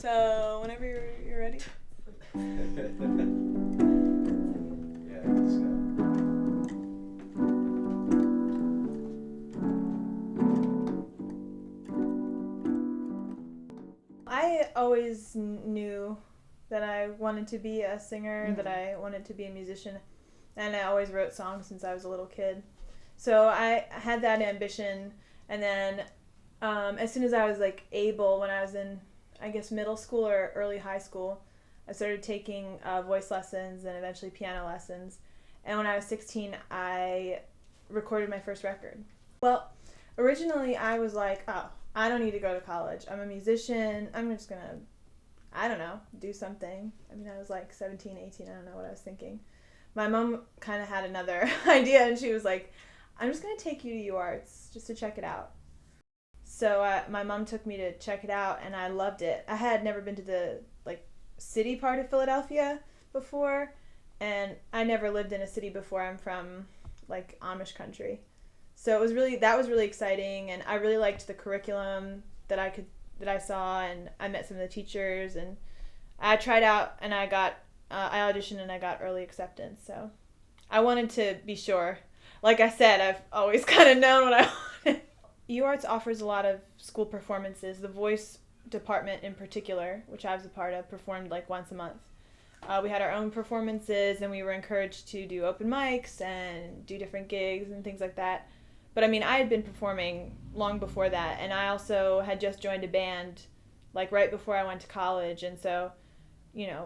So, whenever you're ready. Yeah, let's go. I always knew that I wanted to be a singer, that I wanted to be a musician, and I always wrote songs since I was a little kid. So I had that ambition, and then as soon as I was like able, when I was in, I guess, middle school or early high school, I started taking voice lessons and eventually piano lessons. And when I was 16, I recorded my first record. Well, originally I was like, oh, I don't need to go to college. I'm a musician. I'm just going to, I don't know, do something. I mean, I was like 17, 18. I don't know what I was thinking. My mom kind of had another idea, and she was like, I'm just going to take you to UArts just to check it out. So my mom took me to check it out, and I loved it. I had never been to the city part of Philadelphia before, and I never lived in a city before. I'm from Amish country. So that was really exciting, and I really liked the curriculum that I saw, and I met some of the teachers, and I tried out, and I auditioned, and I got early acceptance. So I wanted to be sure. Like I said, I've always kind of known what I wanted. UArts offers a lot of school performances. The voice department in particular, which I was a part of, performed once a month. We had our own performances, and we were encouraged to do open mics and do different gigs and things like that. But I mean, I had been performing long before that, and I also had just joined a band right before I went to college. And so,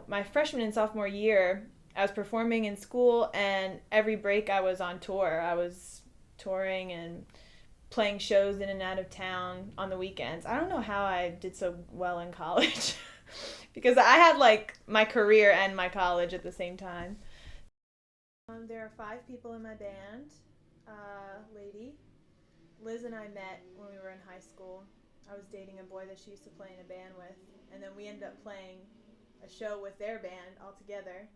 my freshman and sophomore year, I was performing in school, and every break I was on tour. I was touring and playing shows in and out of town on the weekends. I don't know how I did so well in college because I had my career and my college at the same time. There are 5 people in my band. Lady. Liz and I met when we were in high school. I was dating a boy that she used to play in a band with, and then we ended up playing a show with their band all together.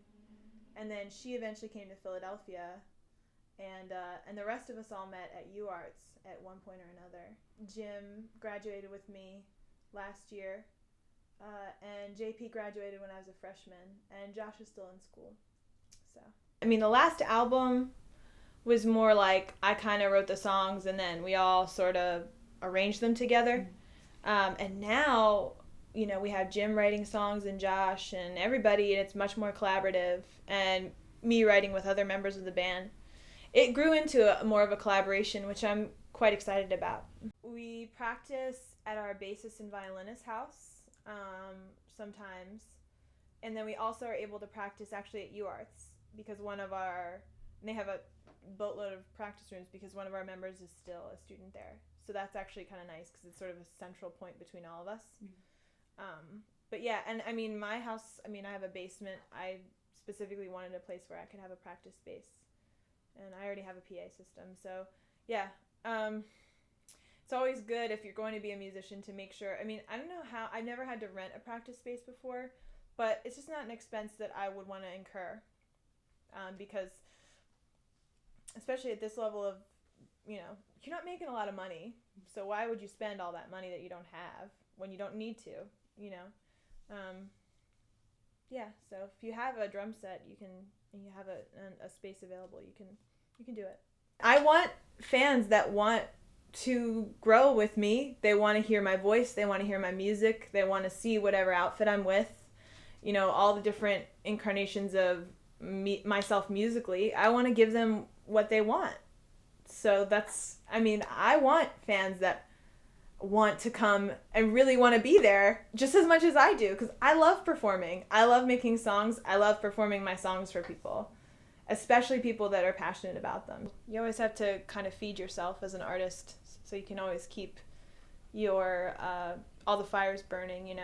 And then she eventually came to Philadelphia, and the rest of us all met at UArts at one point or another. Jim graduated with me last year, and JP graduated when I was a freshman, and Josh is still in school. So, I mean, the last album was more like I kind of wrote the songs, and then we all sort of arranged them together. And now, we have Jim writing songs and Josh and everybody, and it's much more collaborative, and me writing with other members of the band. It grew into more of a collaboration, which I'm quite excited about. We practice at our bassist and violinist house sometimes, and then we also are able to practice actually at UArts because they have a boatload of practice rooms because one of our members is still a student there. So that's actually kind of nice because it's sort of a central point between all of us. But yeah, and I mean, my house, I have a basement. I specifically wanted a place where I could have a practice space. And I already have a PA system. So yeah, it's always good if you're going to be a musician to make sure. I mean, I don't know how, I've never had to rent a practice space before, but it's just not an expense that I would want to incur. Because especially at this level of, you're not making a lot of money. So why would you spend all that money that you don't have when you don't need to, yeah, so if you have a drum set, and you have a space available, you can do it. I want fans that want to grow with me. They want to hear my voice. They want to hear my music. They want to see whatever outfit I'm with. All the different incarnations of myself musically. I want to give them what they want. So I want fans that want to come and really want to be there just as much as I do, because I love performing. I love making songs. I love performing my songs for people, especially people that are passionate about them. You always have to kind of feed yourself as an artist so you can always keep your all the fires burning,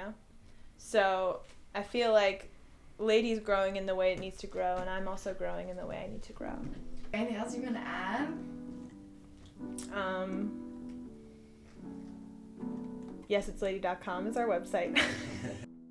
So I feel like Lady's growing in the way it needs to grow, and I'm also growing in the way I need to grow. Anything else you're gonna add? YesIt'sLady.com is our website.